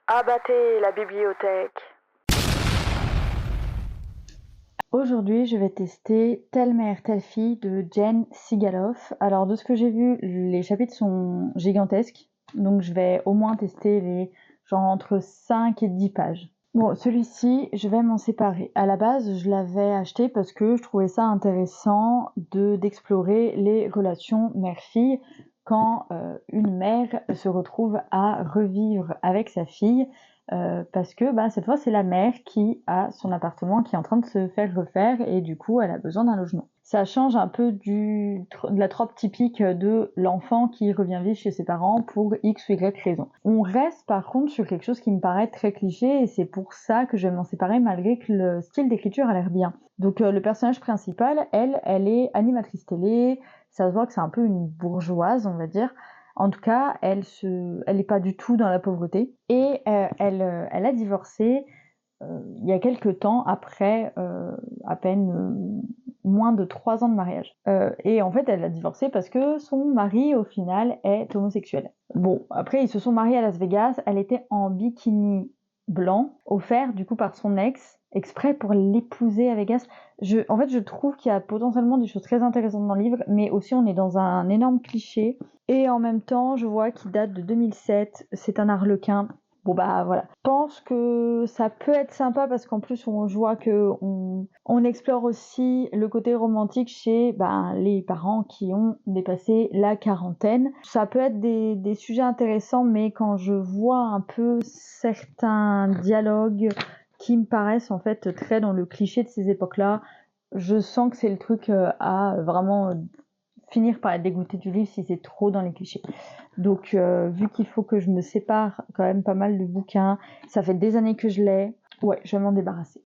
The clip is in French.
Abattez la bibliothèque. Aujourd'hui, je vais tester Telle mère, telle fille de Jen Sigaloff. Alors, de ce que j'ai vu, les chapitres sont gigantesques. Donc, je vais au moins tester les genre entre 5 et 10 pages. Bon, celui-ci, je vais m'en séparer. À la base, je l'avais acheté parce que je trouvais ça intéressant d'explorer les relations mère-fille quand une mère se retrouve à revivre avec sa fille. Parce que cette fois c'est la mère qui a son appartement qui est en train de se faire refaire et du coup elle a besoin d'un logement. Ça change un peu de la trope typique de l'enfant qui revient vivre chez ses parents pour X ou Y raison. On reste par contre sur quelque chose qui me paraît très cliché et c'est pour ça que je vais m'en séparer malgré que le style d'écriture a l'air bien. Donc le personnage principal, elle est animatrice télé, ça se voit que c'est un peu une bourgeoise on va dire. En tout cas, elle est pas du tout dans la pauvreté et elle a divorcé il y a quelques temps après à peine moins de 3 ans de mariage. Et en fait, elle a divorcé parce que son mari, au final, est homosexuel. Bon, après, ils se sont mariés à Las Vegas. Elle était en bikini blanc, offert du coup par son ex, exprès pour l'épouser à Vegas. En fait, je trouve qu'il y a potentiellement des choses très intéressantes dans le livre, mais aussi on est dans un énorme cliché. Et en même temps, je vois qu'il date de 2007, c'est un harlequin. Bon voilà. Je pense que ça peut être sympa parce qu'en plus je vois que on explore aussi le côté romantique chez les parents qui ont dépassé la quarantaine. Ça peut être des sujets intéressants, mais quand je vois un peu certains dialogues qui me paraissent en fait très dans le cliché de ces époques-là, je sens que c'est le truc à vraiment finir par être dégoûté du livre si c'est trop dans les clichés. Donc vu qu'il faut que je me sépare quand même pas mal de bouquins, ça fait des années que je l'ai, ouais, je vais m'en débarrasser.